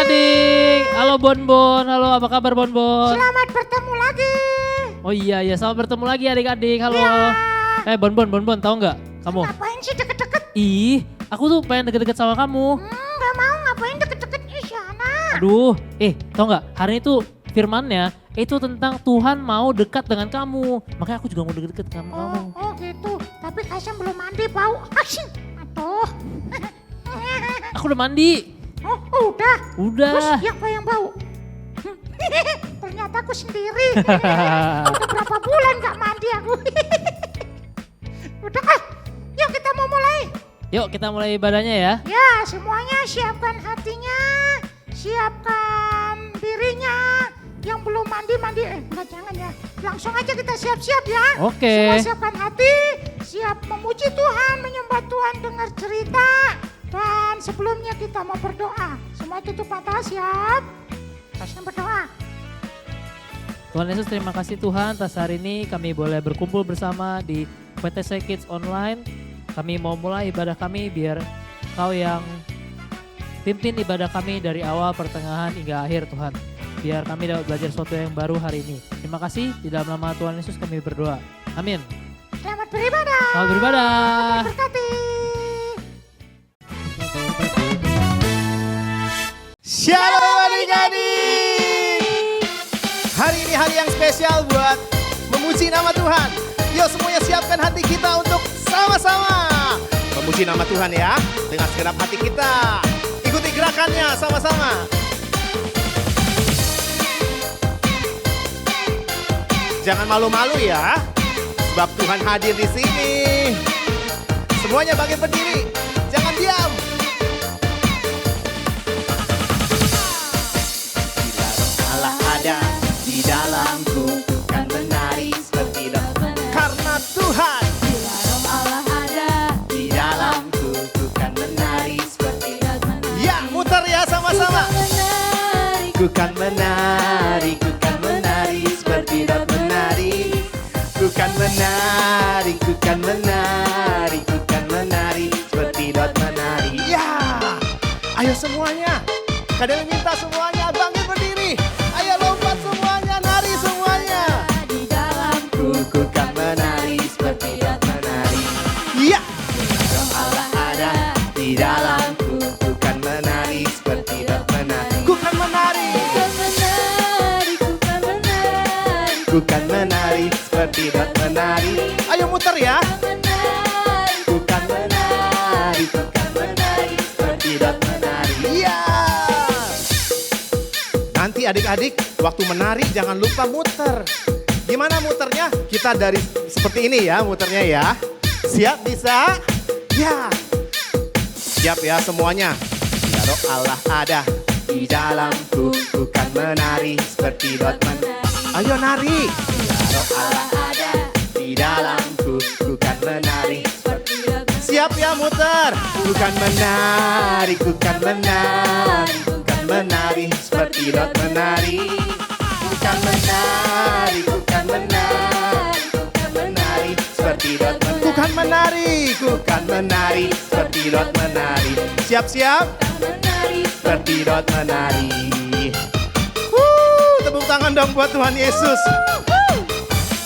adik-adik. Halo Bonbon, halo apa kabar Bonbon? Selamat bertemu lagi. Oh iya, selamat bertemu lagi adik-adik, halo. Ya. Bonbon, tahu nggak kamu? Ngapain sih deket-deket? Ih, aku tuh pengen deket-deket sama kamu. Gak mau ngapain deket-deket Isyana. Aduh, tahu nggak? Hari ini tuh firmannya itu tentang Tuhan mau dekat dengan kamu. Makanya aku juga mau deket-deket sama kamu. Oh gitu, tapi Kaisang belum mandi bau. Asyik. Aduh. Aku udah mandi. Oh udah. Terus Udah. siapa yang bau? Ternyata aku sendiri. Udah berapa bulan gak mandi aku. Udah yuk kita mau mulai. Yuk kita mulai ibadahnya ya. Ya semuanya siapkan hatinya, siapkan dirinya. Yang belum mandi, enggak jangan ya. Langsung aja kita siap-siap ya. Oke. Semua siapkan hati, siap memuji Tuhan, menyembah Tuhan, dengar cerita. Dan sebelumnya kita mau berdoa. Semua tutup mata, siap. Kita berdoa. Tuhan Yesus, terima kasih Tuhan atas hari ini kami boleh berkumpul bersama di PTC Kids Online. Kami mau mulai ibadah kami biar Kau yang pimpin ibadah kami dari awal, pertengahan hingga akhir Tuhan. Biar kami dapat belajar sesuatu yang baru hari ini. Terima kasih, di dalam nama Tuhan Yesus kami berdoa. Amin. Selamat beribadah. Selamat beribadah. Tuhan berkati. Shalom adik-adik. Hari ini hari yang spesial buat memuji nama Tuhan. Yuk semuanya siapkan hati kita untuk sama-sama memuji nama Tuhan ya. Dengan segenap hati kita. Ikuti gerakannya sama-sama. Jangan malu-malu ya. Sebab Tuhan hadir di sini. Semuanya bangkit berdiri. Jangan diam. Allah ada di dalamku, kan menari seperti daun. Karena Tuhan Bila roh Allah ada di dalamku, ku kan menari seperti daun. ya, muter ya sama-sama. Menari Ku kan menari, ku kan menari seperti daun menari. Ku kan menari, ku kan menari, ku kan menari seperti daun menari. Ya, ayo semuanya. Kadang minta semuanya bangkit berdiri. Ayo lompat semuanya, nari semuanya. di dalamku Ku kan menari seperti daun menari. Ya, roh Allah ada di dalamku. Ku kan menari seperti daun menari. Ku kan menari. Bukan menari Bukan menari seperti daun menari. Ayo muter ya. menari Bukan menari seperti daun menari. Iya. Nanti adik-adik waktu menari jangan lupa muter. Gimana muternya? Kita dari seperti ini ya muternya ya. Siap bisa? Ya. Siap ya semuanya. Ya roh Allah ada di dalamku. Bukan menari seperti daun menari. Ayo nari. Ya roh Allah ada di dalamku. Bukan menari. Siap ya muter. Bukan menari, bukan menari, bukan menari seperti daun menari. Bukan menari, bukan menari, bukan menari seperti daun menari. Bukan menari, bukan menari seperti daun menari. Siap-siap seperti daun menari. Tepuk tangan dong buat Tuhan Yesus.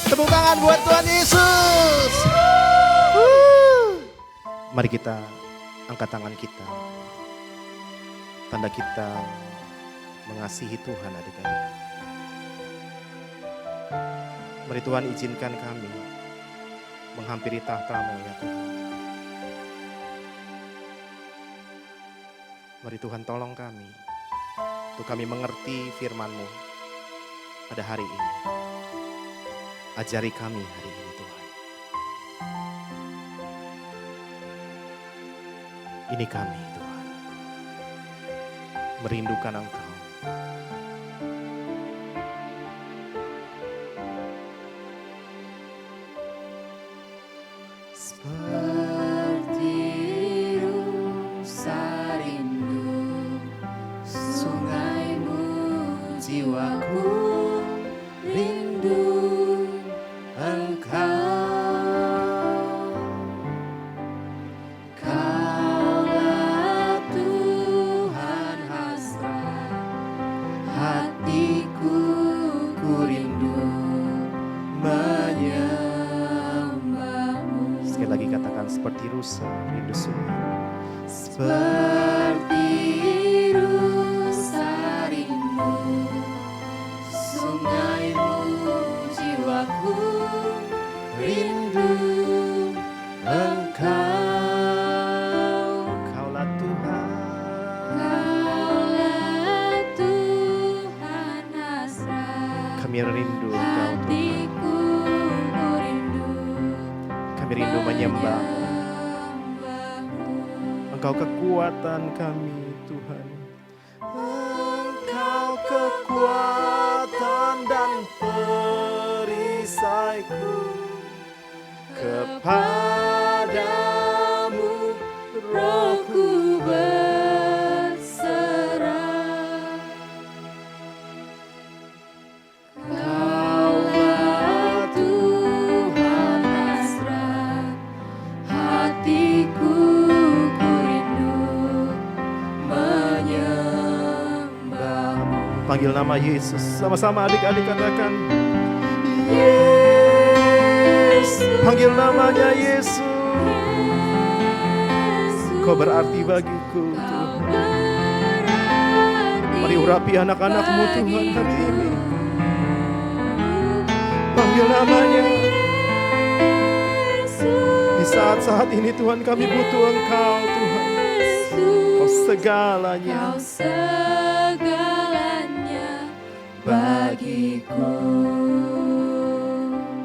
Tepuk tangan buat Tuhan Yesus. Mari kita angkat tangan kita. Tanda kita mengasihi Tuhan adik-adik. Mari Tuhan izinkan kami menghampiri tahta-Mu ya Tuhan. Mari Tuhan tolong kami untuk kami mengerti firman-Mu pada hari ini. Ajari kami hari ini Tuhan. Ini kami Tuhan, merindukan Engkau. Seperti rusa rindu sungaimu, jiwaku rindu Engkau. Kaulah Tuhan hasrat Rusa, rindu sungguh. Seperti rusa rindu sungaimu, jiwaku rindu Engkau, Kaulah Tuhan. Kaulah Tuhan hasrat Kami rindu Engkau Tuhan. hatiku, ku rindu Kami rindu menyembah. menyembahmu. Engkau kekuatan kami Tuhan. Engkau kekuatan dan perisaiku. Kepadamu Rohku berserah. Kaulah Tuhan hasrat hatiku, ku rindu menyembahmu. panggil nama Yesus. Sama-sama adik-adik katakan. Panggil namanya Yesus. Kau berarti bagiku Tuhan. Mari urapi anak-anakmu Tuhan hari ini. Panggil namanya. Di saat-saat ini Tuhan kami butuh Engkau Tuhan. Kau segalanya. Kau segalanya bagiku.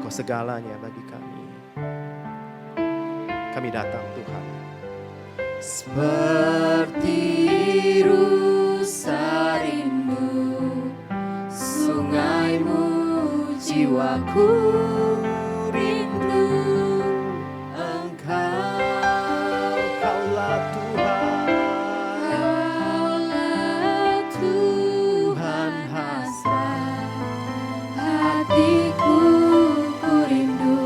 Kau segalanya bagi kami. Kami datang Tuhan. Seperti rusa rindu sungaimu, jiwaku rindu Engkau, Kaulah Tuhan. Kaulah Tuhan hasrat hatiku, ku rindu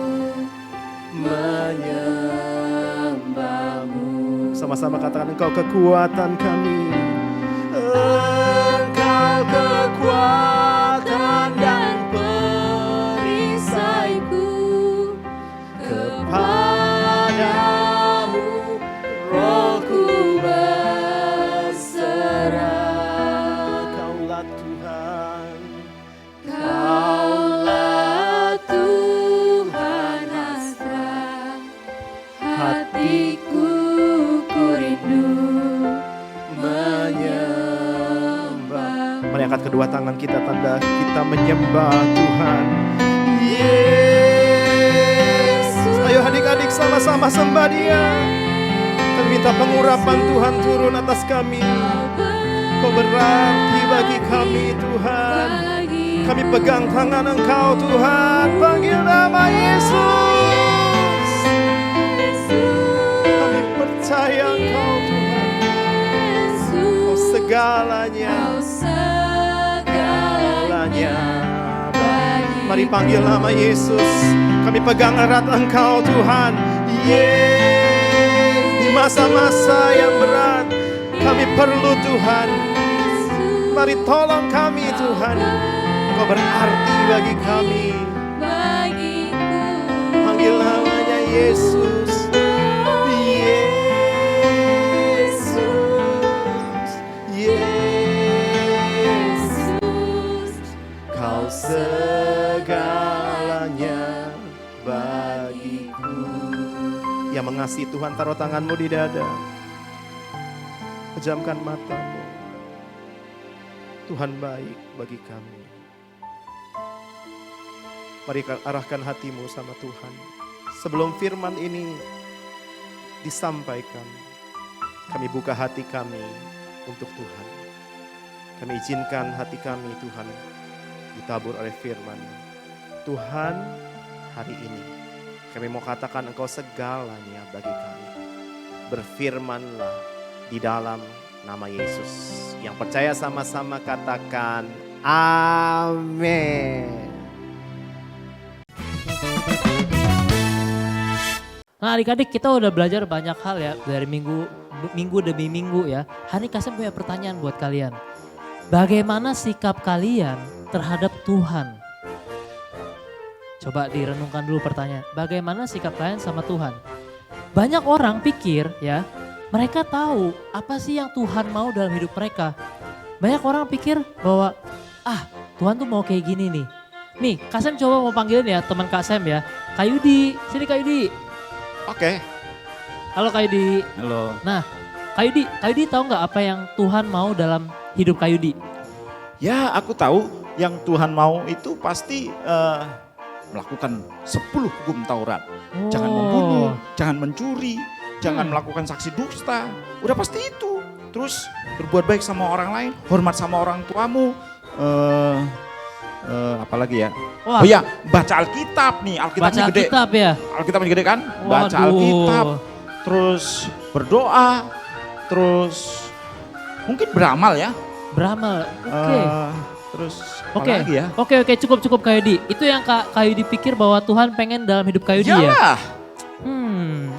menyembahmu. Sama-sama katakan Engkau kekuatan kami. Engkau kekuatan dan perisaiku, kepadamu Rohku berserah. Kaulah Tuhan. Kaulah Tuhan hasrat hatiku, ku rindu menyembah. Mari angkat kedua tangan kita, tanda kita menyembah Tuhan. Yesus. Ayo adik-adik sama-sama sembah Dia. Kami minta pengurapan Tuhan turun atas kami. Kau berarti bagi kami Tuhan. Kami pegang tangan Engkau Tuhan. Panggil nama Yesus. Kami percaya Engkau Tuhan. Kau segalanya. Mari panggil nama Yesus. Kami pegang erat Engkau Tuhan. Di masa-masa yang berat kami perlu Tuhan. Mari tolong kami Tuhan. Kau berarti bagi kami. Panggil namanya Yesus. Kau segalanya bagiku. Yang mengasihi Tuhan, taruh tanganmu di dada. Pejamkan matamu. Tuhan baik bagi kami. Mari arahkan hatimu sama Tuhan. Sebelum firman ini disampaikan, kami buka hati kami untuk Tuhan. Kami izinkan hati kami Tuhan ditabur oleh firman. Tuhan, hari ini kami mau katakan Engkau segalanya bagi kami. Berfirmanlah di dalam nama Yesus. Yang percaya sama-sama katakan amin. Nah adik-adik kita udah belajar banyak hal ya dari minggu demi minggu ya. Hari ini Kasem punya pertanyaan buat kalian. Bagaimana sikap kalian terhadap Tuhan? Coba direnungkan dulu pertanyaan. Bagaimana sikap kalian sama Tuhan? banyak orang pikir ya, mereka tahu apa sih yang Tuhan mau dalam hidup mereka. Banyak orang pikir bahwa Tuhan tuh mau kayak gini nih. Nih Kak Sam coba mau panggilin ya teman Kak Sam ya. Kak Yudi, sini Kak Yudi. Oke. Halo Kak Yudi. Halo. Nah Kak Yudi tahu nggak apa yang Tuhan mau dalam hidup Kak Yudi? Ya, aku tahu yang Tuhan mau itu pasti melakukan 10 hukum Taurat. Jangan membunuh, jangan mencuri, jangan melakukan saksi dusta. Udah pasti itu. Terus berbuat baik sama orang lain, hormat sama orang tuamu. Apalagi ya? Wah, Oh ya, baca Alkitab nih, baca Alkitabnya gede. Alkitab ya. Alkitabnya gede kan? Baca Waduh. Alkitab, terus berdoa, terus mungkin beramal ya. Beramal, oke. Terus Oke, apa lagi ya? oke, cukup Kak Yudi. Itu yang Kak Yudi pikir bahwa Tuhan pengen dalam hidup Kak Yudi ya? Ya.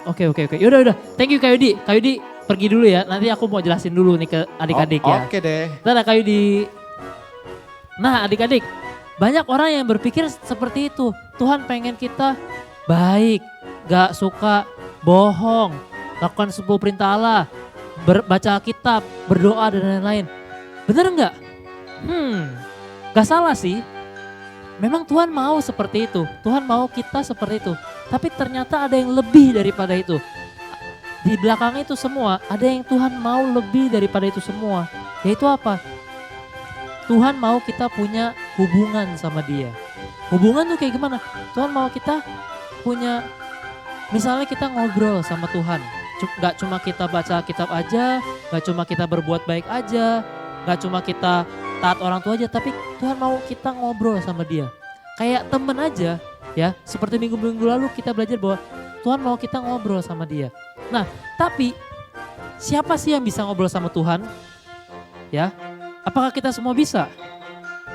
Oke. Yaudah. Thank you Kak Yudi. Kak Yudi pergi dulu ya. Nanti aku mau jelasin dulu nih ke adik-adik ya. Oke deh. Dadah Kak Yudi. Nah adik-adik, banyak orang yang berpikir seperti itu. Tuhan pengen kita baik, gak suka bohong, lakukan 10 perintah Allah, baca Alkitab, berdoa dan lain-lain. Bener nggak? Gak salah sih. Memang Tuhan mau seperti itu. Tuhan mau kita seperti itu. Tapi ternyata ada yang lebih daripada itu. Di belakang itu semua ada yang Tuhan mau lebih daripada itu semua. Yaitu apa? Tuhan mau kita punya hubungan sama Dia. Hubungan tuh kayak gimana? Tuhan mau kita punya, misalnya kita ngobrol sama Tuhan. Gak cuma kita baca kitab aja, gak cuma kita berbuat baik aja, gak cuma kita taat orang tua aja, tapi Tuhan mau kita ngobrol sama Dia. Kayak temen aja ya, seperti minggu-minggu lalu kita belajar bahwa Tuhan mau kita ngobrol sama Dia. Nah tapi siapa sih yang bisa ngobrol sama Tuhan? Ya, apakah kita semua bisa?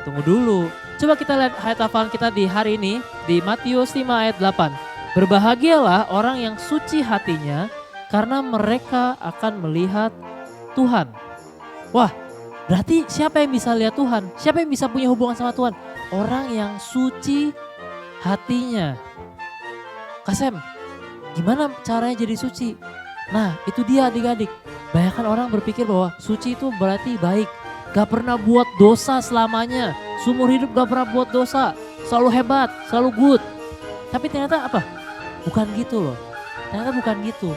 Tunggu dulu. Coba kita lihat ayat hafalan kita di hari ini di Matius 5 ayat 8. Berbahagialah orang yang suci hatinya karena mereka akan melihat Tuhan. Wah, berarti siapa yang bisa lihat Tuhan? Siapa yang bisa punya hubungan sama Tuhan? Orang yang suci hatinya. Kasem, gimana caranya jadi suci? Nah itu dia adik-adik. Banyak orang berpikir bahwa suci itu berarti baik. Gak pernah buat dosa selamanya. Seumur hidup gak pernah buat dosa. Selalu hebat, selalu good. Tapi ternyata apa? Bukan gitu loh. Ternyata bukan gitu.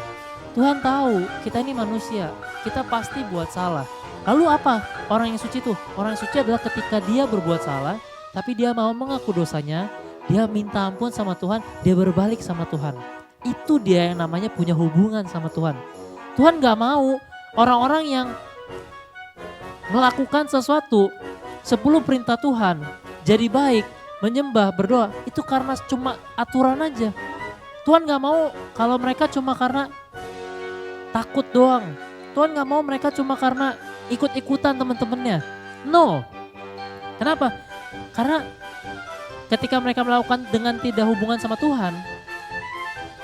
Tuhan tahu kita ini manusia. Kita pasti buat salah. Lalu apa orang yang suci itu? Orang yang suci adalah ketika dia berbuat salah. Tapi dia mau mengaku dosanya. Dia minta ampun sama Tuhan. Dia berbalik sama Tuhan. Itu dia yang namanya punya hubungan sama Tuhan. Tuhan gak mau orang-orang yang melakukan sesuatu 10 perintah Tuhan, jadi baik, menyembah, berdoa, itu karena cuma aturan aja. Tuhan gak mau kalau mereka cuma karena takut doang. Tuhan gak mau mereka cuma karena ikut-ikutan teman-temannya. No. Kenapa? Karena ketika mereka melakukan dengan tidak hubungan sama Tuhan,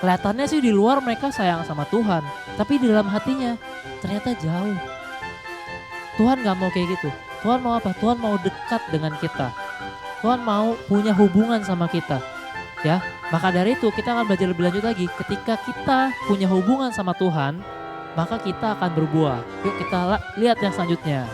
kelihatannya sih di luar mereka sayang sama Tuhan, tapi di dalam hatinya ternyata jauh. Tuhan gak mau kayak gitu. Tuhan mau apa? Tuhan mau dekat dengan kita. Tuhan mau punya hubungan sama kita. Ya, maka dari itu kita akan belajar lebih lanjut lagi. Ketika kita punya hubungan sama Tuhan, maka kita akan berbuah. Yuk kita lihat yang selanjutnya.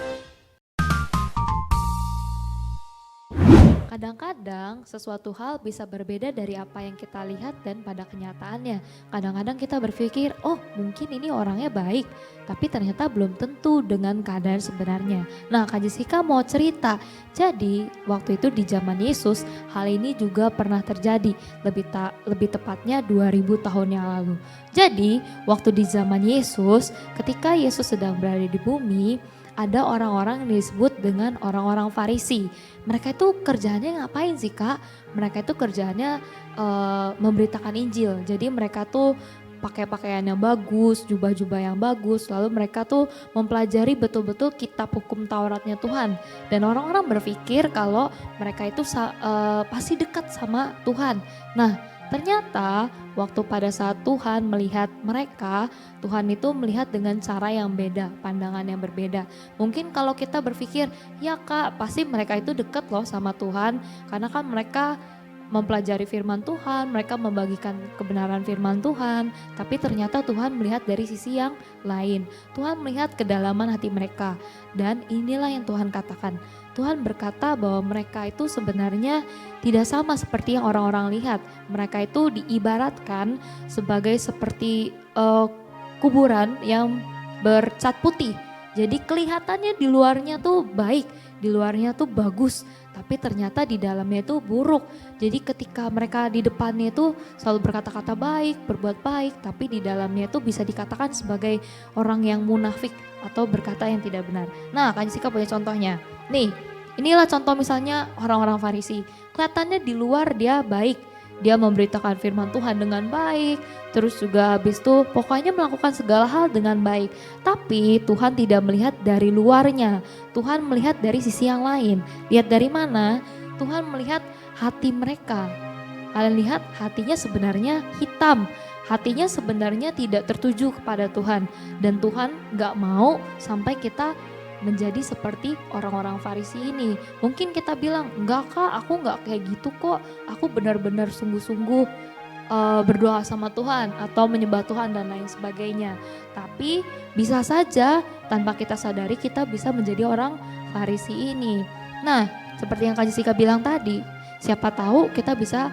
Kadang-kadang sesuatu hal bisa berbeda dari apa yang kita lihat dan pada kenyataannya. Kadang-kadang kita berpikir, oh mungkin ini orangnya baik, tapi ternyata belum tentu dengan keadaan sebenarnya. Nah Kak Jessica mau cerita, jadi waktu itu di zaman Yesus hal ini juga pernah terjadi, lebih tepatnya 2000 tahun yang lalu. Jadi waktu di zaman Yesus, ketika Yesus sedang berada di bumi, ada orang-orang yang disebut dengan orang-orang Farisi. Mereka itu kerjaannya ngapain sih Kak? Mereka itu kerjaannya memberitakan Injil. Jadi mereka tuh pakai pakaian yang bagus, jubah-jubah yang bagus. Lalu mereka tuh mempelajari betul-betul kitab hukum Tauratnya Tuhan. Dan orang-orang berpikir kalau mereka itu pasti dekat sama Tuhan. Nah ternyata waktu pada saat Tuhan melihat mereka, Tuhan itu melihat dengan cara yang beda, pandangan yang berbeda. Mungkin kalau kita berpikir, ya Kak pasti mereka itu dekat loh sama Tuhan. Karena kan mereka mempelajari firman Tuhan, mereka membagikan kebenaran firman Tuhan, tapi ternyata Tuhan melihat dari sisi yang lain. Tuhan melihat kedalaman hati mereka, dan inilah yang Tuhan katakan. Tuhan berkata bahwa mereka itu sebenarnya tidak sama seperti yang orang-orang lihat. Mereka itu diibaratkan sebagai seperti kuburan yang bercat putih. Jadi kelihatannya di luarnya tuh baik, di luarnya tuh bagus, tapi ternyata di dalamnya itu buruk. Jadi ketika mereka di depannya itu selalu berkata-kata baik, berbuat baik, tapi di dalamnya itu bisa dikatakan sebagai orang yang munafik atau berkata yang tidak benar. Nah, Kak Jessica punya contohnya. Nih, inilah contoh misalnya orang-orang Farisi. Kelihatannya di luar dia baik, dia memberitakan firman Tuhan dengan baik, terus juga habis itu pokoknya melakukan segala hal dengan baik. Tapi Tuhan tidak melihat dari luarnya, Tuhan melihat dari sisi yang lain. Lihat dari mana? Tuhan melihat hati mereka. Kalian lihat hatinya sebenarnya hitam, hatinya sebenarnya tidak tertuju kepada Tuhan. Dan Tuhan gak mau sampai kita menjadi seperti orang-orang Farisi ini. Mungkin kita bilang, enggak Kak, aku enggak kayak gitu kok. Aku benar-benar sungguh-sungguh berdoa sama Tuhan atau menyembah Tuhan dan lain sebagainya. Tapi bisa saja tanpa kita sadari kita bisa menjadi orang Farisi ini. Nah, seperti yang Kak Jessica bilang tadi, siapa tahu kita bisa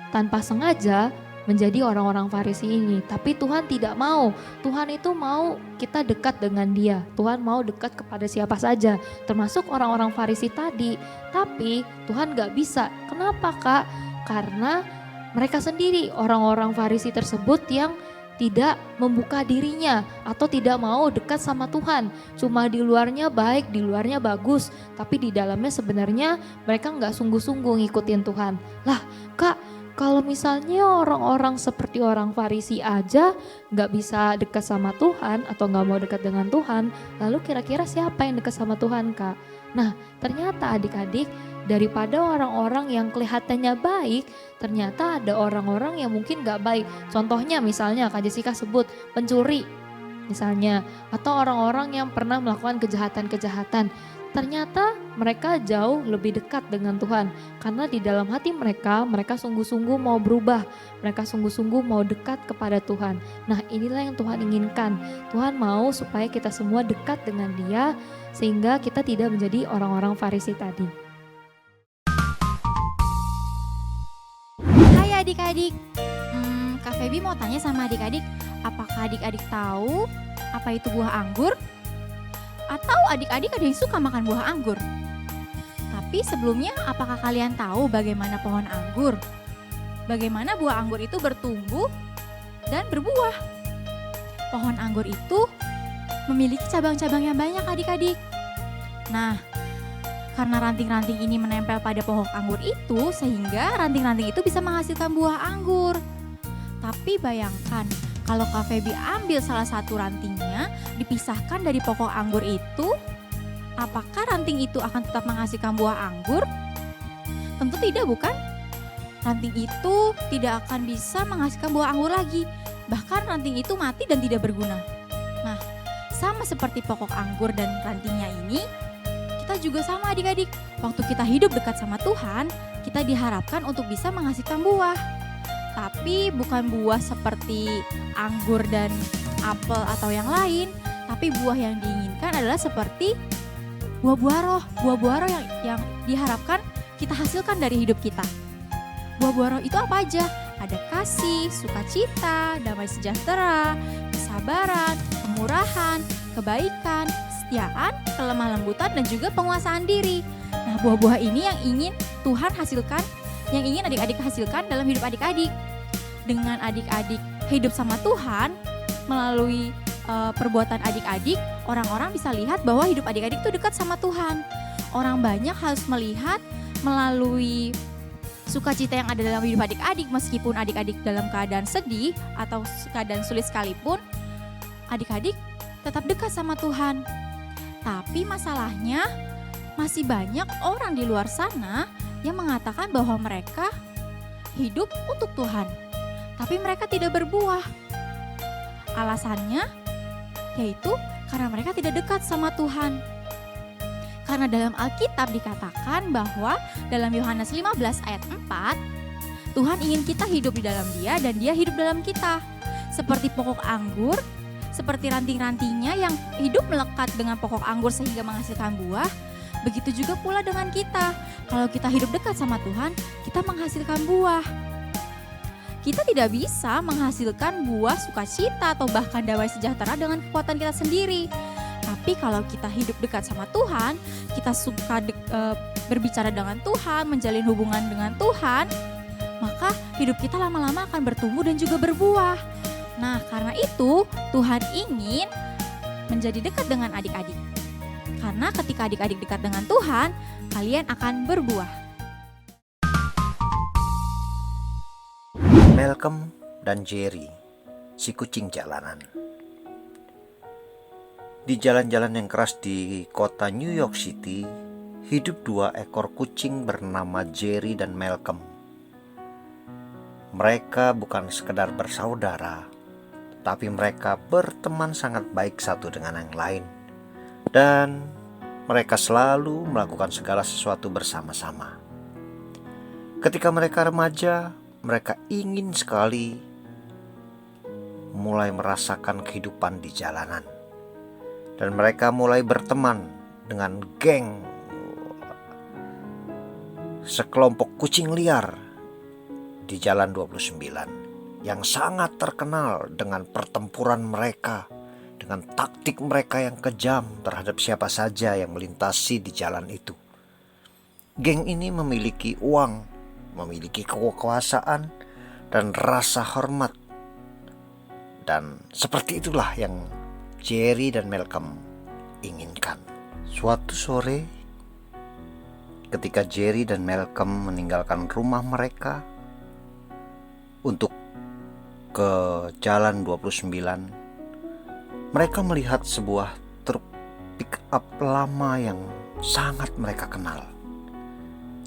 tanpa sengaja menjadi orang-orang Farisi ini. Tapi Tuhan tidak mau. Tuhan itu mau kita dekat dengan Dia. Tuhan mau dekat kepada siapa saja, termasuk orang-orang Farisi tadi. Tapi Tuhan gak bisa. Kenapa Kak? Karena mereka sendiri, orang-orang Farisi tersebut yang tidak membuka dirinya atau tidak mau dekat sama Tuhan. Cuma di luarnya baik, di luarnya bagus, tapi di dalamnya sebenarnya mereka gak sungguh-sungguh ngikutin Tuhan. Lah Kak, kalau misalnya orang-orang seperti orang Farisi aja gak bisa dekat sama Tuhan atau gak mau dekat dengan Tuhan, lalu kira-kira siapa yang dekat sama Tuhan Kak? Nah, ternyata adik-adik, daripada orang-orang yang kelihatannya baik, ternyata ada orang-orang yang mungkin gak baik. Contohnya misalnya Kak Jessica sebut pencuri misalnya, atau orang-orang yang pernah melakukan kejahatan-kejahatan. Ternyata mereka jauh lebih dekat dengan Tuhan karena di dalam hati mereka sungguh-sungguh mau berubah, mereka sungguh-sungguh mau dekat kepada Tuhan. Nah, inilah yang Tuhan inginkan. Tuhan mau supaya kita semua dekat dengan Dia sehingga kita tidak menjadi orang-orang Farisi tadi. Hai adik-adik, Kak Feby mau tanya sama adik-adik, apakah adik-adik tahu apa itu buah anggur? Atau adik-adik ada yang suka makan buah anggur? Tapi sebelumnya apakah kalian tahu bagaimana pohon anggur? Bagaimana buah anggur itu bertumbuh dan berbuah? Pohon anggur itu memiliki cabang-cabang yang banyak adik-adik. Nah, karena ranting-ranting ini menempel pada pohon anggur itu sehingga ranting-ranting itu bisa menghasilkan buah anggur. Tapi bayangkan, kalau Kak Feby ambil salah satu rantingnya, dipisahkan dari pokok anggur itu, apakah ranting itu akan tetap menghasilkan buah anggur? Tentu tidak, bukan? Ranting itu tidak akan bisa menghasilkan buah anggur lagi. Bahkan ranting itu mati dan tidak berguna. Nah, sama seperti pokok anggur dan rantingnya ini, kita juga sama adik-adik. Waktu kita hidup dekat sama Tuhan, kita diharapkan untuk bisa menghasilkan buah. Tapi bukan buah seperti anggur dan apel atau yang lain, tapi buah yang diinginkan adalah seperti buah-buah roh. Buah-buah roh yang diharapkan kita hasilkan dari hidup kita. Buah-buah roh itu apa aja? Ada kasih, sukacita, damai sejahtera, kesabaran, kemurahan, kebaikan, kesetiaan, kelemah lembutan, dan juga penguasaan diri. Nah, buah-buah ini yang ingin Tuhan hasilkan, yang ingin adik-adik hasilkan dalam hidup adik-adik. Dengan adik-adik hidup sama Tuhan, melalui perbuatan adik-adik, orang-orang bisa lihat bahwa hidup adik-adik itu dekat sama Tuhan. Orang banyak harus melihat melalui sukacita yang ada dalam hidup adik-adik, meskipun adik-adik dalam keadaan sedih atau keadaan sulit sekalipun, adik-adik tetap dekat sama Tuhan. Tapi masalahnya masih banyak orang di luar sana yang mengatakan bahwa mereka hidup untuk Tuhan, tapi mereka tidak berbuah. Alasannya yaitu karena mereka tidak dekat sama Tuhan. Karena dalam Alkitab dikatakan bahwa dalam Yohanes 15 ayat 4, Tuhan ingin kita hidup di dalam Dia dan Dia hidup dalam kita. Seperti pokok anggur, seperti ranting-rantingnya yang hidup melekat dengan pokok anggur sehingga menghasilkan buah, begitu juga pula dengan kita. Kalau kita hidup dekat sama Tuhan, kita menghasilkan buah. Kita tidak bisa menghasilkan buah sukacita atau bahkan damai sejahtera dengan kekuatan kita sendiri. Tapi kalau kita hidup dekat sama Tuhan, kita suka berbicara dengan Tuhan, menjalin hubungan dengan Tuhan, maka hidup kita lama-lama akan bertumbuh dan juga berbuah. Nah, karena itu Tuhan ingin menjadi dekat dengan adik-adik. Karena ketika adik-adik dekat dengan Tuhan, kalian akan berbuah. Malcolm dan Jerry, si kucing jalanan. Di jalan-jalan yang keras di kota New York City, hidup 2 ekor kucing bernama Jerry dan Malcolm. Mereka bukan sekedar bersaudara, tapi mereka berteman sangat baik satu dengan yang lain. Dan mereka selalu melakukan segala sesuatu bersama-sama. Ketika mereka remaja, mereka ingin sekali mulai merasakan kehidupan di jalanan. Dan mereka mulai berteman dengan geng sekelompok kucing liar di Jalan 29 yang sangat terkenal dengan pertempuran mereka, dengan taktik mereka yang kejam terhadap siapa saja yang melintasi di jalan itu. Geng ini memiliki uang, memiliki kekuasaan dan rasa hormat. Dan seperti itulah yang Jerry dan Malcolm inginkan. Suatu sore, ketika Jerry dan Malcolm meninggalkan rumah mereka untuk ke Jalan 29, mereka melihat sebuah truk pick up lama yang sangat mereka kenal.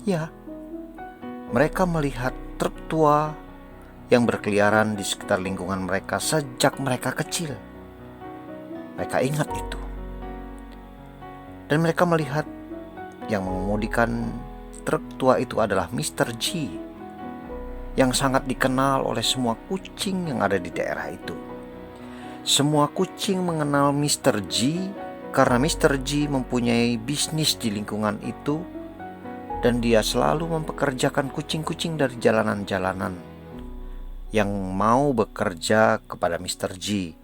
Ya, mereka melihat truk tua yang berkeliaran di sekitar lingkungan mereka sejak mereka kecil. Mereka ingat itu. Dan mereka melihat yang mengemudikan truk tua itu adalah Mr. G, yang sangat dikenal oleh semua kucing yang ada di daerah itu. Semua kucing mengenal Mr. G karena Mr. G mempunyai bisnis di lingkungan itu. Dan dia selalu mempekerjakan kucing-kucing dari jalanan-jalanan yang mau bekerja kepada Mr. G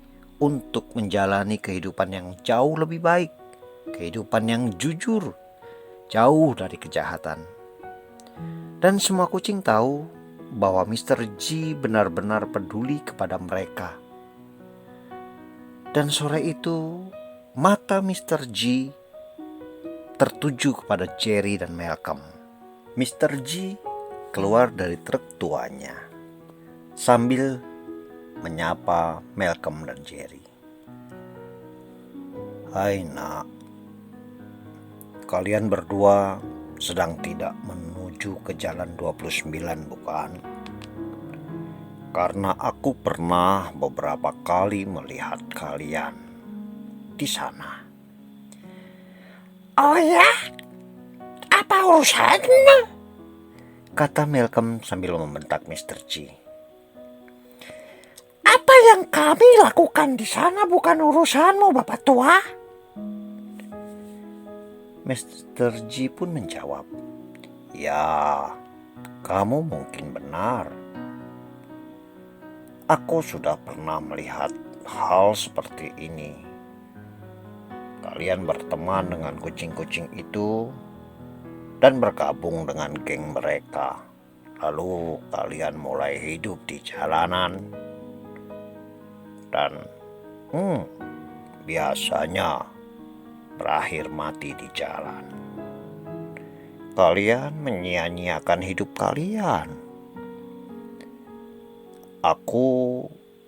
untuk menjalani kehidupan yang jauh lebih baik, kehidupan yang jujur, jauh dari kejahatan. Dan semua kucing tahu bahwa Mr. G benar-benar peduli kepada mereka. Dan sore itu, mata Mr. G tertuju kepada Jerry dan Malcolm. Mr. G keluar dari truk tuanya sambil menyapa Malcolm dan Jerry. "Hai nak, kalian berdua sedang tidak menuju ke Jalan 29 bukan? Karena aku pernah beberapa kali melihat kalian di sana." Oh ya? Apa urusannya? Kata Malcolm sambil membentak Mr. G. Apa yang kami lakukan di sana bukan urusanmu, Bapak Tua. Mr. G pun menjawab, "Ya, kamu mungkin benar. Aku sudah pernah melihat hal seperti ini. Kalian berteman dengan kucing-kucing itu dan bergabung dengan geng mereka. Lalu kalian mulai hidup di jalanan dan biasanya berakhir mati di jalan. Kalian menyia-nyiakan hidup kalian. Aku,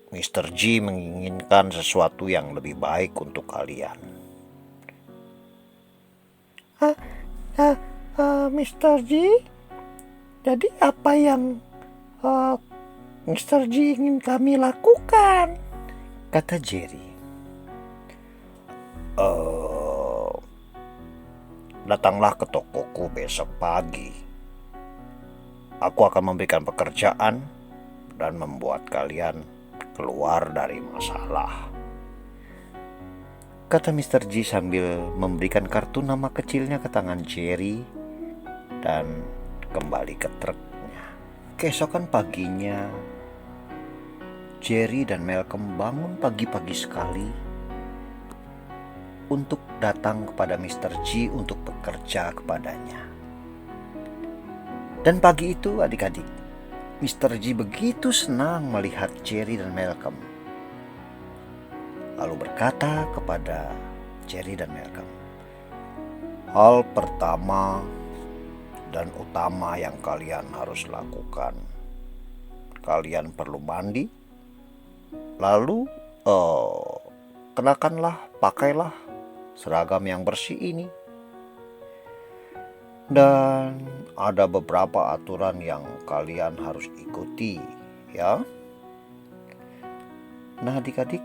Mr. G, menginginkan sesuatu yang lebih baik untuk kalian." Mr. G? Jadi apa yang Mr. G ingin kami lakukan? Kata Jerry. Datanglah ke tokoku besok pagi. Aku akan memberikan pekerjaan dan membuat kalian keluar dari masalah, kata Mr. G sambil memberikan kartu nama kecilnya ke tangan Jerry dan kembali ke truknya. Keesokan paginya, Jerry dan Malcolm bangun pagi-pagi sekali untuk datang kepada Mr. G untuk bekerja kepadanya. Dan pagi itu adik-adik, Mr. G begitu senang melihat Jerry dan Malcolm. Lalu berkata kepada Jerry dan Malcolm, hal pertama dan utama yang kalian harus lakukan, kalian perlu mandi, lalu pakailah seragam yang bersih ini. Dan ada beberapa aturan yang kalian harus ikuti, ya. Nah adik-adik,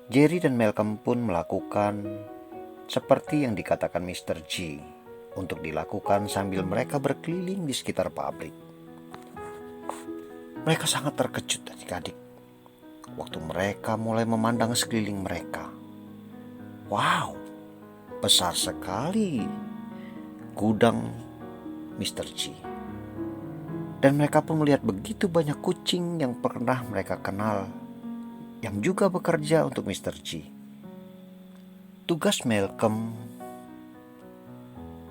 Jerry dan Malcolm pun melakukan seperti yang dikatakan Mr. G untuk dilakukan sambil mereka berkeliling di sekitar pabrik. Mereka sangat terkejut adik-adik waktu mereka mulai memandang sekeliling mereka. Wow, besar sekali gudang Mr. G. Dan mereka pun melihat begitu banyak kucing yang pernah mereka kenal yang juga bekerja untuk Mr. G. Tugas Malcolm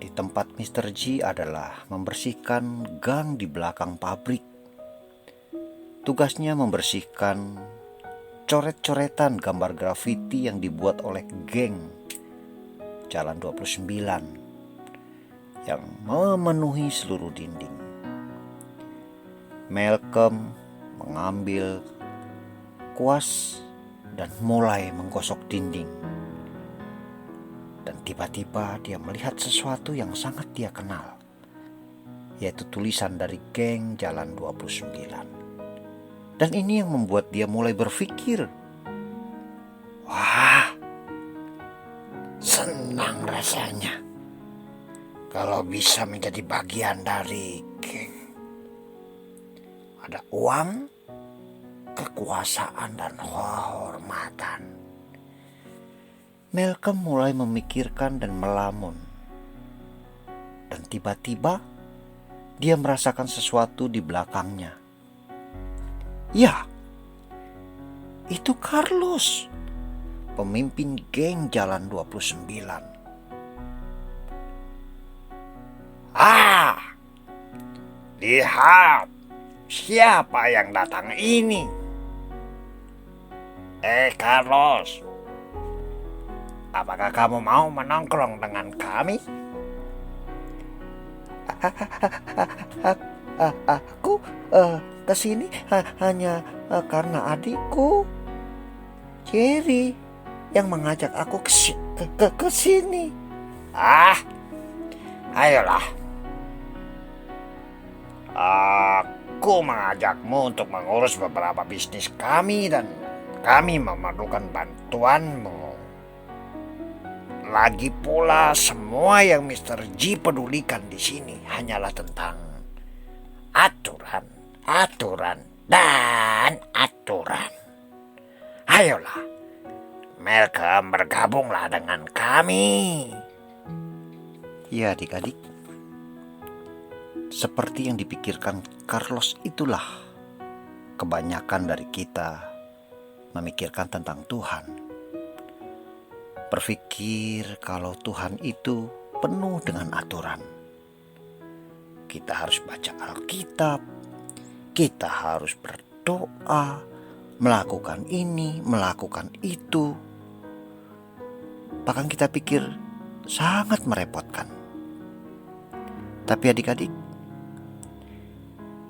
di tempat Mr. G adalah membersihkan gang di belakang pabrik. Tugasnya membersihkan coret-coretan gambar grafiti yang dibuat oleh geng Jalan 29 yang memenuhi seluruh dinding. Malcolm mengambil kuas dan mulai menggosok dinding. Dan tiba-tiba dia melihat sesuatu yang sangat dia kenal, yaitu tulisan dari geng Jalan 29. Dan ini yang membuat dia mulai berpikir, wah, senang rasanya kalau bisa menjadi bagian dari geng. Ada uang, kekuasaan, dan kehormatan. Malcolm mulai memikirkan dan melamun. Dan tiba-tiba dia merasakan sesuatu di belakangnya. Ya, itu Carlos, pemimpin geng Jalan 29. Lihat, siapa yang datang ini? Carlos, apakah kamu mau menongkrong dengan kami? Aku kesini hanya karena adikku Jerry yang mengajak aku ke sini. Ayolah. Aku mengajakmu untuk mengurus beberapa bisnis kami dan kami memerlukan bantuanmu. Lagi pula semua yang Mr. G pedulikan di sini hanyalah tentang aturan, dan aturan. Ayolah, Malcolm, bergabunglah dengan kami. Ya adik-adik, seperti yang dipikirkan Carlos itulah kebanyakan dari kita memikirkan tentang Tuhan. Berpikir kalau Tuhan itu penuh dengan aturan. Kita harus baca Alkitab, kita harus berdoa, melakukan ini, melakukan itu. Bahkan kita pikir sangat merepotkan. Tapi adik-adik,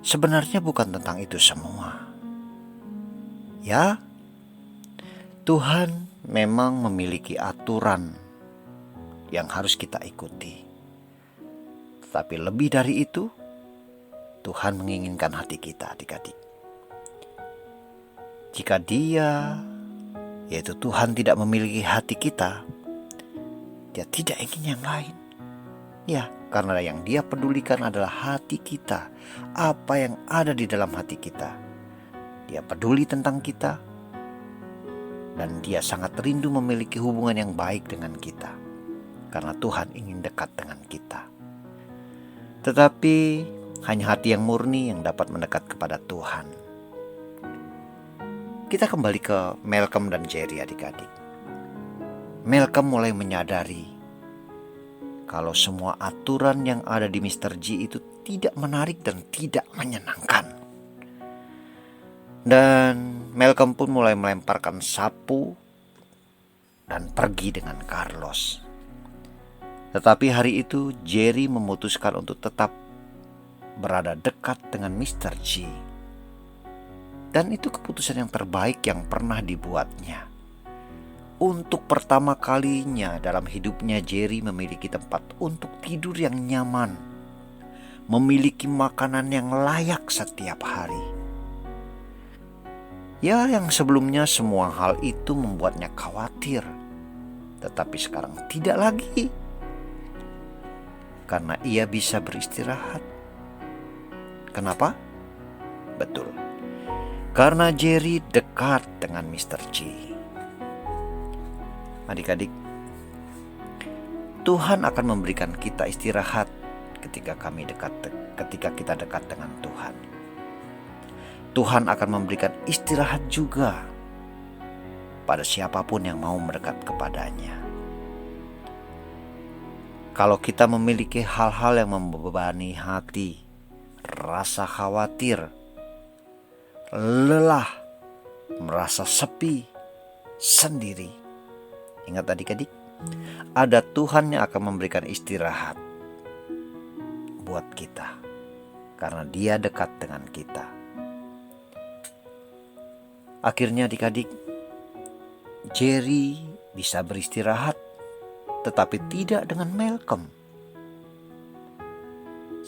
sebenarnya bukan tentang itu semua. Ya, Tuhan memang memiliki aturan yang harus kita ikuti. Tapi lebih dari itu, Tuhan menginginkan hati kita, adik-adik. Jika Dia, yaitu Tuhan, tidak memiliki hati kita, Dia tidak ingin yang lain. Ya, Karena yang Dia pedulikan adalah hati kita, apa yang ada di dalam hati kita. Dia peduli tentang kita, dan Dia sangat rindu memiliki hubungan yang baik dengan kita. Karena Tuhan ingin dekat dengan kita. Tetapi hanya hati yang murni yang dapat mendekat kepada Tuhan. Kita kembali ke Malcolm dan Jerry, adik-adik. Malcolm mulai menyadari kalau semua aturan yang ada di Mr. G itu tidak menarik dan tidak menyenangkan. Dan Malcolm pun mulai melemparkan sapu dan pergi dengan Carlos. Tetapi hari itu Jerry memutuskan untuk tetap berada dekat dengan Mr. G. Dan itu keputusan yang terbaik yang pernah dibuatnya. Untuk pertama kalinya dalam hidupnya, Jerry memiliki tempat untuk tidur yang nyaman, memiliki makanan yang layak setiap hari. Ya, yang sebelumnya semua hal itu membuatnya khawatir, tetapi sekarang tidak lagi, karena ia bisa beristirahat. Kenapa? Betul, karena Jerry dekat dengan Mr. G. Adik-adik, Tuhan akan memberikan kita istirahat ketika kita dekat dengan Tuhan. Tuhan akan memberikan istirahat juga pada siapapun yang mau mendekat kepadanya. Kalau kita memiliki hal-hal yang membebani hati, rasa khawatir, lelah, merasa sepi, sendiri, ingat adik-adik, ada Tuhan yang akan memberikan istirahat buat kita karena Dia dekat dengan kita. Akhirnya adik-adik, Jerry bisa beristirahat, tetapi tidak dengan Malcolm.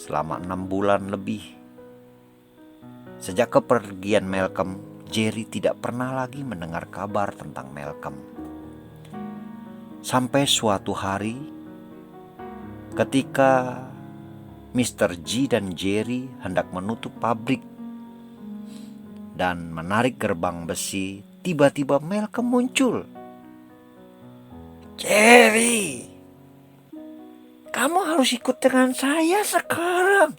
Selama 6 bulan lebih, sejak kepergian Malcolm, Jerry tidak pernah lagi mendengar kabar tentang Malcolm. Sampai suatu hari, ketika Mr. G dan Jerry hendak menutup pabrik dan menarik gerbang besi, tiba-tiba Malcolm muncul. "Jerry, kamu harus ikut dengan saya sekarang.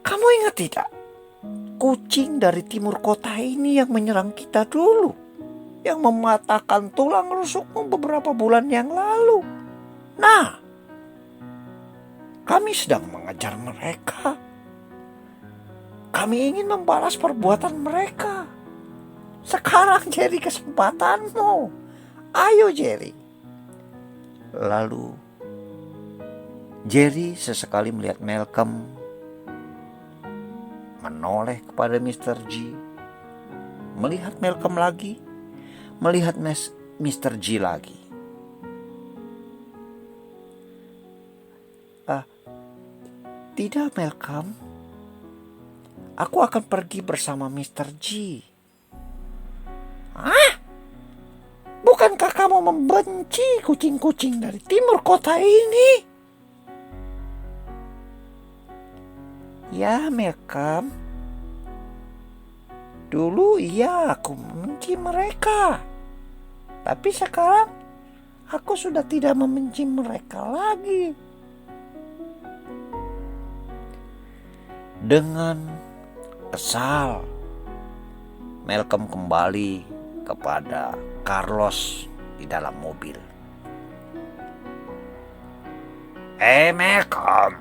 Kamu ingat tidak? Kucing dari timur kota ini yang menyerang kita dulu, yang mematahkan tulang rusukmu beberapa bulan yang lalu. Nah, kami sedang mengejar mereka. Kami ingin membalas perbuatan mereka. Sekarang Jerry, kesempatanmu. Ayo Jerry." Lalu Jerry sesekali melihat Malcolm menoleh kepada Mr. G, melihat Malcolm lagi, melihat Mr. G lagi. "Tidak Malcolm, aku akan pergi bersama Mr. G." "Hah? Bukankah kamu membenci kucing-kucing dari timur kota ini?" "Ya Malcolm, dulu iya aku membenci mereka. Tapi sekarang aku sudah tidak membenci mereka lagi." Dengan kesal, Malcolm kembali kepada Carlos di dalam mobil. Malcolm,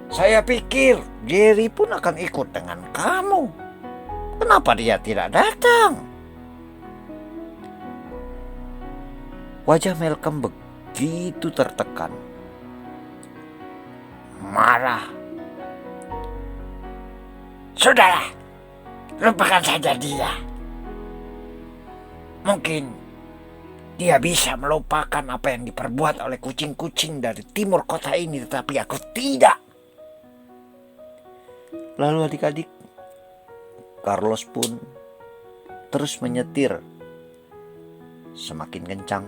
saya pikir Jerry pun akan ikut dengan kamu. Kenapa dia tidak datang?" Wajah Malcolm begitu tertekan, marah. "Sudahlah, lupakan saja dia. Mungkin dia bisa melupakan apa yang diperbuat oleh kucing-kucing dari timur kota ini, tetapi aku tidak." Lalu adik-adik, Carlos pun terus menyetir semakin kencang,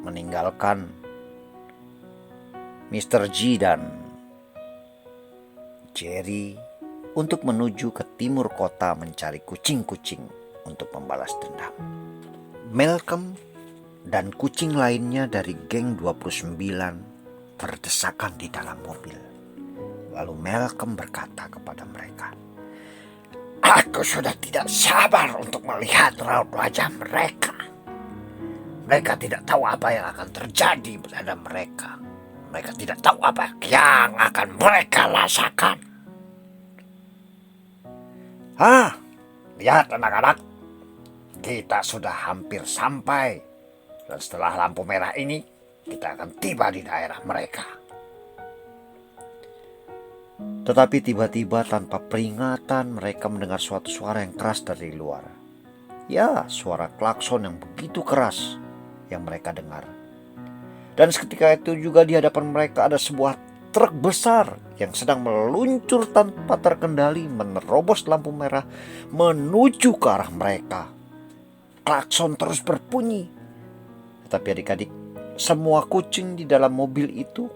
meninggalkan Mr. G dan Jerry untuk menuju ke timur kota mencari kucing-kucing untuk membalas dendam. Malcolm dan kucing lainnya dari geng 29 berdesakan di dalam mobil. Lalu Malcolm berkata kepada mereka, "Aku sudah tidak sabar untuk melihat raut wajah mereka. Mereka tidak tahu apa yang akan terjadi pada mereka. Mereka tidak tahu apa yang akan mereka rasakan." Lihat anak-anak, kita sudah hampir sampai. Dan setelah lampu merah ini, kita akan tiba di daerah mereka. Tetapi tiba-tiba tanpa peringatan mereka mendengar suatu suara yang keras dari luar. Ya, suara klakson yang begitu keras yang mereka dengar. Dan seketika itu juga di hadapan mereka ada sebuah truk besar yang sedang meluncur tanpa terkendali menerobos lampu merah menuju ke arah mereka. Klakson terus berbunyi. Tetapi adik-adik, semua kucing di dalam mobil itu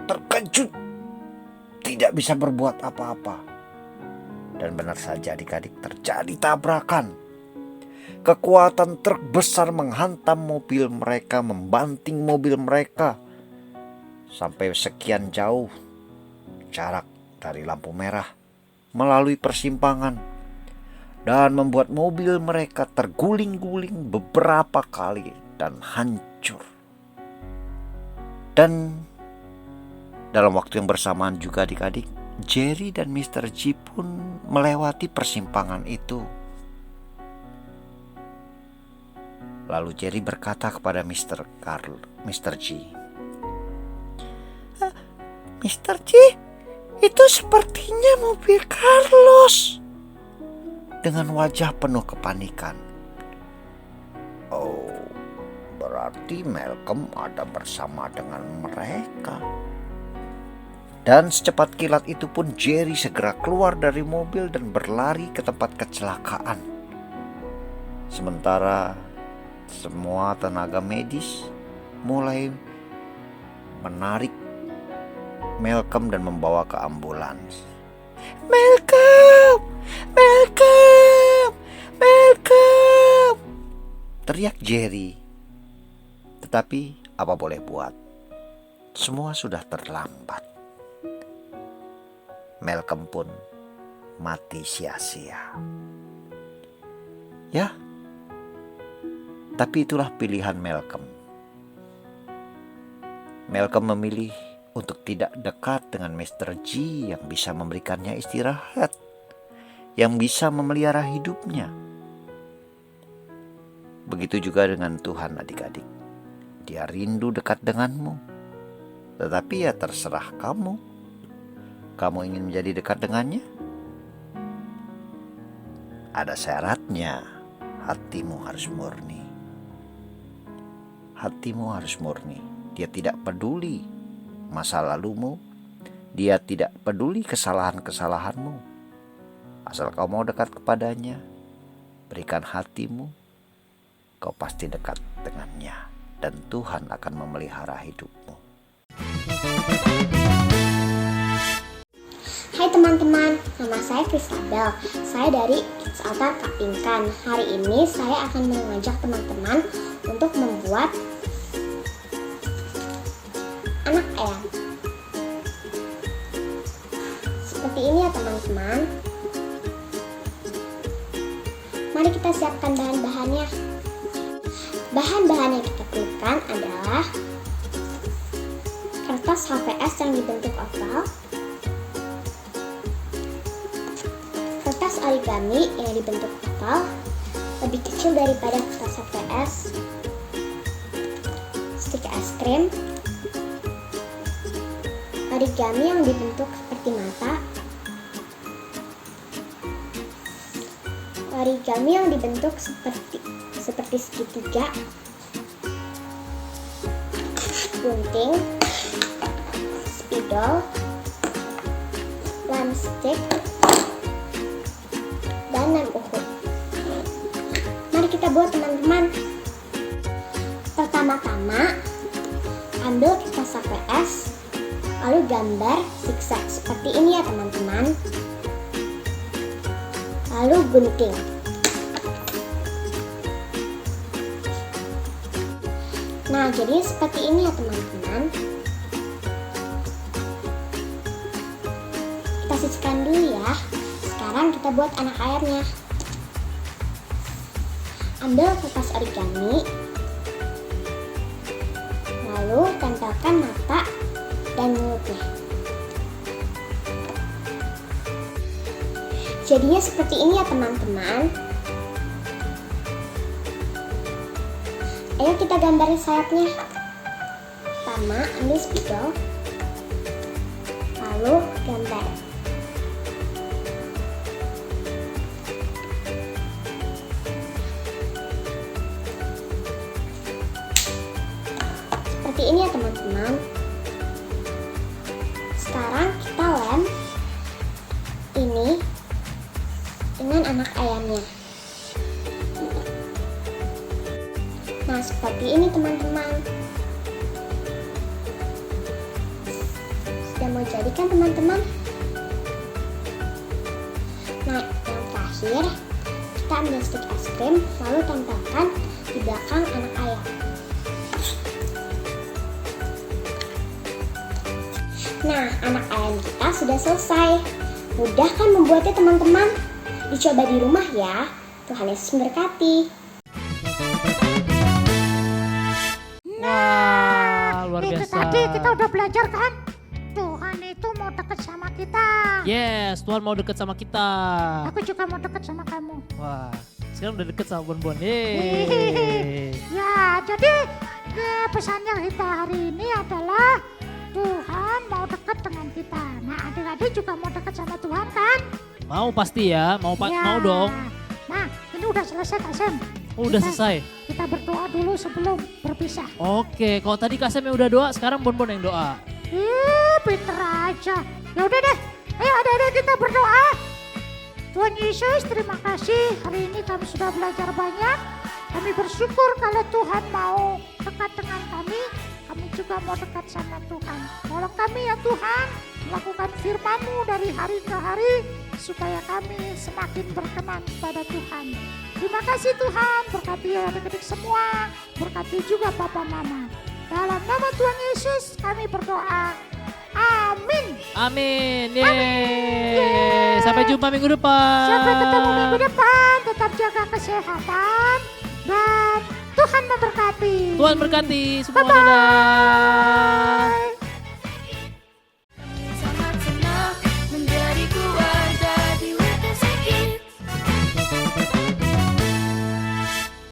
terkejut, tidak bisa berbuat apa-apa. Dan benar saja adik-adik, terjadi tabrakan. Kekuatan truk besar menghantam mobil mereka, membanting mobil mereka sampai sekian jauh jarak dari lampu merah melalui persimpangan dan membuat mobil mereka terguling-guling beberapa kali dan hancur. Dan dalam waktu yang bersamaan juga adik-adik, Jerry dan Mr. G pun melewati persimpangan itu. Lalu Jerry berkata kepada Mr. G, "Mr. G, itu sepertinya mobil Carlos." Dengan wajah penuh kepanikan. "Oh, berarti Malcolm ada bersama dengan mereka." Dan secepat kilat itu pun Jerry segera keluar dari mobil dan berlari ke tempat kecelakaan. Sementara semua tenaga medis mulai menarik Malcolm dan membawa ke ambulans. "Malcolm! Malcolm! Malcolm!" teriak Jerry. Tetapi apa boleh buat, semua sudah terlambat. Malcolm pun mati sia-sia. Ya, tapi itulah pilihan Malcolm. Malcolm memilih untuk tidak dekat dengan Mr. G yang bisa memberikannya istirahat, yang bisa memelihara hidupnya. Begitu juga dengan Tuhan adik-adik. Dia rindu dekat denganmu. Tetapi ya terserah kamu. Kamu ingin menjadi dekat dengannya? Ada syaratnya. Hatimu harus murni. Hatimu harus murni. Dia tidak peduli masa lalumu. Dia tidak peduli kesalahan-kesalahanmu. Asal kau mau dekat kepadanya, berikan hatimu, kau pasti dekat dengannya. Dan Tuhan akan memelihara hidupmu. Hai teman-teman, nama saya Kristabel. Saya dari Kids Altar Kapingkan. Hari ini saya akan mengajak teman-teman untuk membuat anak ayam. Seperti ini ya teman-teman. Mari kita siapkan bahan-bahannya. Bahan-bahan yang kita perlukan adalah kertas HVS yang dibentuk oval, kertas origami yang dibentuk oval lebih kecil daripada kertas HVS, stik es krim, origami yang dibentuk seperti mata, origami yang dibentuk seperti segitiga, gunting, spidol, lem stick, dan lem ukur. Mari kita buat teman-teman. Pertama-tama ambil kertas HVS, lalu gambar zigzag seperti ini ya teman-teman. Lalu gunting. Nah, jadi seperti ini ya teman-teman. Kita sisihkan dulu ya. Sekarang kita buat anak ayamnya. Ambil kertas origami, lalu tempelkan mata dan mulutnya. Jadinya seperti ini ya teman-teman. Ayo kita gambarin sayapnya. Pertama ambil spidol, lalu gambar. Seperti ini ya teman-teman. Sekarang kita lem ini dengan anak ayamnya. Nah, seperti ini teman-teman. Sudah mau jadi kan teman-teman? Nah, yang terakhir kita ambil stik es krim lalu tempelkan di belakang anak ayam. Nah, anak ayam kita sudah selesai. Mudah kan membuatnya teman-teman? Dicoba di rumah ya. Tuhan Yesus memberkati. Wah, luar Itu biasa. tadi kita udah belajar kan? Tuhan itu mau dekat sama kita. Yes, Tuhan mau deket sama kita. Aku juga mau dekat sama kamu. Wah, sekarang udah deket sama Bon-Bon. Yeay. Ya, jadi pesannya kita hari ini adalah Tuhan mau dekat dengan kita. Nah, adik-adik juga mau dekat sama Tuhan kan? Mau pasti ya, mau Ya. mau dong. Nah, ini udah selesai Kak Sam. Oh, udah Kita- selesai. Kita berdoa dulu sebelum berpisah. Oke, kalau tadi Kak Sam yang udah doa, sekarang Bon-Bon yang doa. Pinter aja. Ya udah deh. Ayo adik-adik kita berdoa. Tuhan Yesus, terima kasih. Hari ini kami sudah belajar banyak. Kami bersyukur kalau Tuhan mau dekat dengan kami. Kami juga mau dekat sama Tuhan. Tolong kami ya Tuhan, melakukan firman-Mu dari hari ke hari supaya kami semakin berkenan pada Tuhan. Terima kasih Tuhan, berkati adik-adik semua, berkati juga Papa Mama. Dalam nama Tuhan Yesus kami berdoa. Amin. Amin. Yeay. Sampai jumpa minggu depan. Sampai ketemu minggu depan. Tetap jaga kesehatan dan Tuhan memberkati. Tuhan berkati semua. Dadah. Bye.